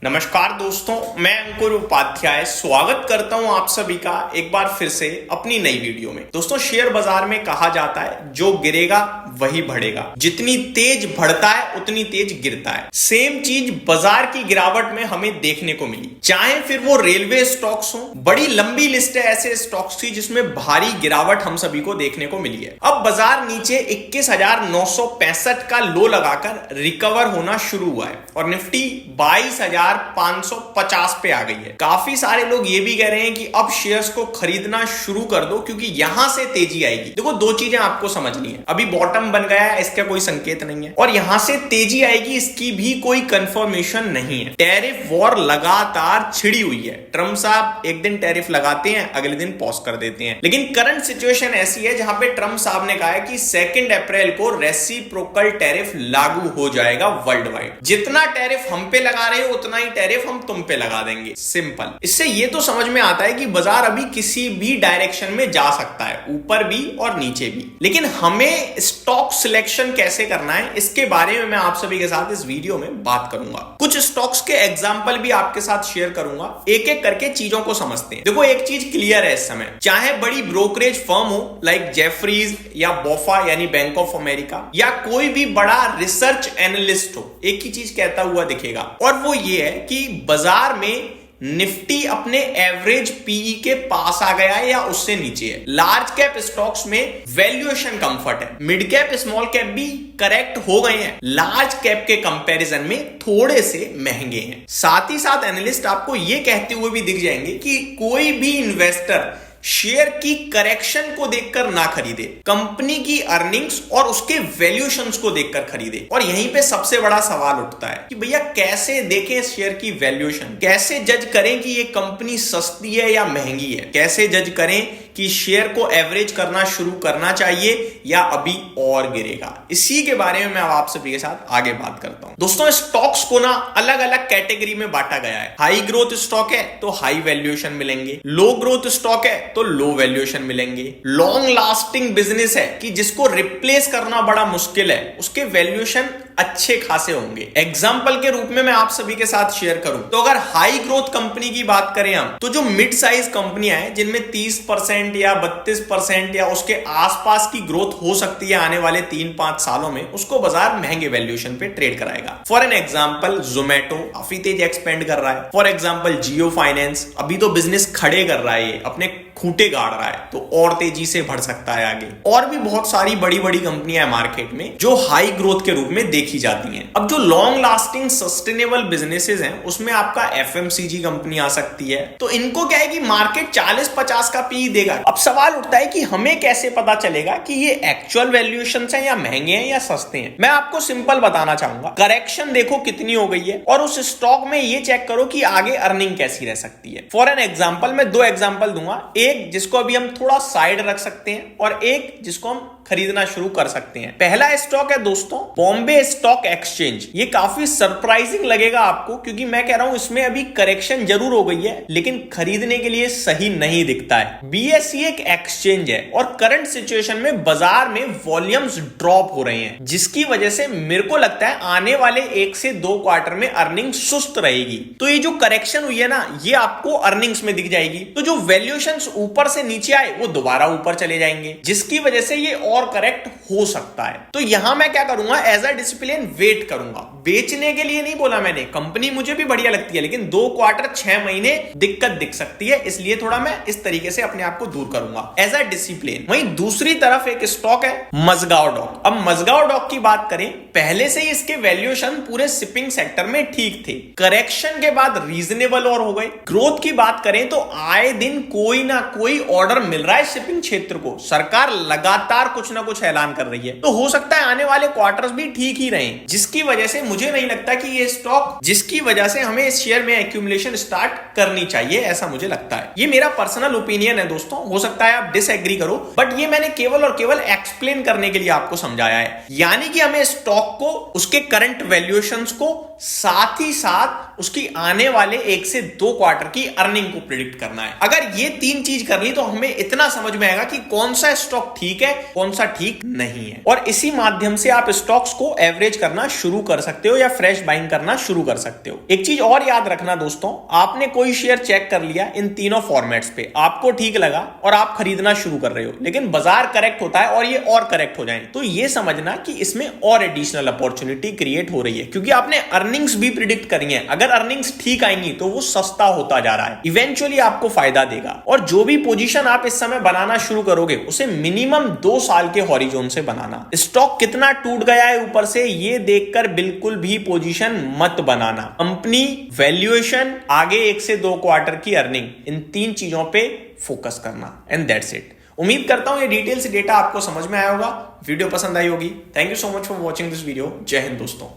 नमस्कार दोस्तों, मैं अंकुर उपाध्याय स्वागत करता हूं आप सभी का एक बार फिर से अपनी नई वीडियो में। दोस्तों, शेयर बाजार में कहा जाता है जो गिरेगा वही बढ़ेगा, जितनी तेज बढ़ता है उतनी तेज गिरता है। सेम चीज बाजार की गिरावट में हमें देखने को मिली, चाहे फिर वो रेलवे स्टॉक्स हो। बड़ी लंबी लिस्ट है ऐसे स्टॉक्स की जिसमें भारी गिरावट हम सभी को देखने को मिली है। अब बाजार नीचे 21,965 का लो लगाकर रिकवर होना शुरू हुआ है और निफ्टी 22,550 पे आ गई है। काफी सारे लोग ये भी कह रहे हैं कि अब शेयर्स को खरीदना शुरू कर दो क्योंकि यहां से तेजी आएगी। देखो, दो चीजें आपको समझनी है। अभी बॉटम बन गया है, इसका कोई संकेत नहीं है, और यहां से तेजी आएगी इसकी भी कोई कंफर्मेशन नहीं है। टैरिफ वॉर लगातार छिड़ी हुई है। ट्रम्प साहब एक दिन टैरिफ लगाते हैं, अगले दिन पॉज कर देते हैं। लेकिन करंट सिचुएशन ऐसी है जहां पे ट्रम्प साहब ने कहा है कि 2 अप्रैल को रेसिप्रोकल टैरिफ लागू हो जाएगा वर्ल्ड वाइड। जितना टैरिफ हम पे लगा रहे हो उतना ही टैरिफ हम तुम पे लगा देंगे। सिंपल। इससे ये तो समझ में आता है कि बाजार अभी किसी भी डायरेक्शन में जा सकता है, ऊपर भी और नीचे भी। लेकिन हमें स्टॉक सिलेक्शन कैसे करना है इसके बारे में मैं आप सभी के साथ इस वीडियो में बात करूंगा। कुछ स्टॉक्स के एग्जांपल भी आपके साथ शेयर करूंगा, एक एक करके चीजों को समझते हैं। देखो, एक चीज क्लियर है इस समय, चाहे बड़ी ब्रोकरेज फर्म हो लाइक जेफरीज या बोफा यानी बैंक ऑफ अमेरिका, या कोई भी बड़ा रिसर्च एनालिस्ट हो, एक ही चीज कहता हुआ दिखेगा, और वो ये है कि बाजार में निफ्टी अपने एवरेज पीई के पास आ गया है या उससे नीचे है। लार्ज कैप स्टॉक्स में वैल्यूएशन कंफर्ट है, मिड कैप स्मॉल कैप भी करेक्ट हो गए हैं, लार्ज कैप के कंपैरिजन में थोड़े से महंगे हैं। साथ ही साथ एनालिस्ट आपको यह कहते हुए भी दिख जाएंगे कि कोई भी इन्वेस्टर शेयर की करेक्शन को देखकर ना खरीदे, कंपनी की अर्निंग्स और उसके वैल्यूएशंस को देखकर खरीदे। और यहीं पे सबसे बड़ा सवाल उठता है कि भैया कैसे देखें शेयर की वैल्यूएशन, कैसे जज करें कि ये कंपनी सस्ती है या महंगी है, कैसे जज करें कि शेयर को एवरेज करना शुरू करना चाहिए या अभी और गिरेगा। इसी के बारे में मैं आप सभी के साथ आगे बात करता हूं। दोस्तों, स्टॉक्स को ना अलग अलग कैटेगरी में बांटा गया है। हाई ग्रोथ स्टॉक है तो हाई वैल्यूएशन मिलेंगे, लो ग्रोथ स्टॉक है तो लो वैल्यूएशन मिलेंगे, लॉन्ग लास्टिंग बिजनेस है कि जिसको रिप्लेस करना बड़ा मुश्किल है, उसके वैल्यूएशन अच्छे खासे होंगे। एग्जाम्पल के रूप में मैं आप सभी के साथ शेयर करूं तो अगर हाई ग्रोथ कंपनी की बात करें हम, तो जो मिड साइज कंपनियां हैं जिनमें 30% या 32% या उसके आसपास की ग्रोथ हो सकती है आने वाले 3-5 सालों में, उसको बाजार महंगे वैल्यूएशन पे ट्रेड कराएगा। फॉर एन एग्जाम्पल, जोमेटो काफी तेज एक्सपेंड कर रहा है। फॉर एग्जाम्पल, जियो फाइनेंस अभी तो बिजनेस खड़े कर रहा है, अपने खूंटे गाड़ रहा है, तो और तेजी से बढ़ सकता है आगे। और भी बहुत सारी बड़ी बड़ी कंपनियां हैं मार्केट में जो हाई ग्रोथ के रूप में देखी जाती हैं। अब जो लॉन्ग लास्टिंग सस्टेनेबल बिजनेसेस हैं उसमें आपका एफएमसीजी कंपनी आ सकती है। तो इनको क्या है कि मार्केट 40-50 का पी देगा। अब सवाल उठता है कि हमें कैसे पता चलेगा कि ये एक्चुअल वैल्यूएशन है या महंगे हैं या सस्ते हैं। मैं आपको सिंपल बताना चाहूंगा, करेक्शन देखो कितनी हो गई है और उस स्टॉक में ये चेक करो कि आगे अर्निंग कैसी रह सकती है। फॉर एन एग्जाम्पल, मैं 2 एग्जाम्पल दूंगा, एक जिसको अभी हम थोड़ा साइड रख सकते हैं और एक जिसको हम खरीदना शुरू कर सकते हैं। पहला स्टॉक है दोस्तों बॉम्बे स्टॉक एक्सचेंज। ये काफी सरप्राइजिंग लगेगा आपको क्योंकि मैं कह रहा हूं इसमें अभी करेक्शन जरूर हो गई है लेकिन खरीदने के लिए सही नहीं दिखता है। बीएसई एक एक्सचेंज है और करंट सिचुएशन में बाजार में वॉल्यूम्स ड्रॉप हो रहे हैं, जिसकी वजह से मेरे को लगता है आने वाले 1 से 2 क्वार्टर में अर्निंग सुस्त रहेगी। तो ये जो करेक्शन हुई है ना, ये आपको अर्निंग्स में दिख जाएगी। तो जो वैल्यूएशंस ऊपर से नीचे आए वो दोबारा ऊपर चले जाएंगे, जिसकी वजह से ये और करेक्ट हो सकता है। तो यहां मैं क्या करूंगा, एज अ डिसिप्लिन वेट करूंगा। बेचने के लिए नहीं बोला मैंने, कंपनी मुझे भी बढ़िया लगती है लेकिन 2 क्वार्टर 6 महीने दिक्कत दिख सकती है, इसलिए थोड़ा मैं इस तरीके से अपने आप को दूर करूंगा एज अ डिसिप्लिन। वहीं दूसरी तरफ एक स्टॉक है मजगांव डॉक। अब मजगांव डॉक की बात करें, पहले से ही इसके वैल्यूएशन पूरे शिपिंग सेक्टर में ठीक थे, करेक्शन के बाद रीजनेबल और हो गए। ग्रोथ की बात करें तो आए दिन कोई ना कोई ऑर्डर मिल रहा है शिपिंग क्षेत्र को, सरकार लगातार कुछ ना कुछ ऐलान कर रही है, तो हो सकता है आने वाले क्वार्टर्स भी ठीक ही रहें, जिसकी वजह से मुझे नहीं लगता कि ये स्टॉक, जिसकी वजह से हमें इस शेयर में एक्यूमुलेशन स्टार्ट करनी चाहिए, ऐसा मुझे लगता है। ये मेरा पर्सनल ओपिनियन है दोस्तों, हो सकता है आप डिसएग्री करो, बट ये मैंने केवल और केवल एक्सप्लेन करने के लिए आपको समझाया है। यानी कि हमें स्टॉक को, उसके करंट वैल्यूएशंस को, साथ ही साथ उसकी आने वाले 1 से 2 क्वार्टर की अर्निंग को प्रिडिक्ट करना है। अगर ये 3 चीज कर ली तो हमें इतना समझ में आएगा कि कौन सा स्टॉक ठीक है, कौन कौन सा ठीक नहीं है, और इसी माध्यम से आप स्टॉक्स को एवरेज करना शुरू कर सकते हो या फ्रेश बाइंग करना शुरू कर सकते हो। एक चीज और याद रखना दोस्तों, आपने कोई शेयर चेक कर लिया इन तीनों फॉर्मेट्स पे, आपको ठीक लगा और आप खरीदना शुरू कर रहे हो, लेकिन बाजार करेक्ट होता है और ये और करेक्ट हो जाए, तो ये समझना कि इसमें और एडिशनल अपॉर्चुनिटी क्रिएट हो रही है, क्योंकि आपने अर्निंग्स भी प्रिडिक्ट करी है। अगर अर्निंग्स ठीक आएंगी तो वो सस्ता होता जा रहा है, इवेंचुअली आपको फायदा देगा। और जो भी पोजीशन आप इस समय बनाना शुरू करोगे उसे मिनिमम 2 साल के हॉरिजॉन से बनाना। स्टॉक कितना टूट गया है ऊपर से ये देखकर बिल्कुल भी पोजीशन मत बनाना। कंपनी, वैल्यूएशन, आगे 1 से 2 क्वार्टर की अर्निंग, इन 3 चीजों पे फोकस करना, एंड दैट्स इट। उम्मीद करता हूं ये डिटेल्स डेटा आपको समझ में आया होगा, वीडियो पसंद आई होगी। Thank you so much for watching this video. जय हिंद दोस्तों।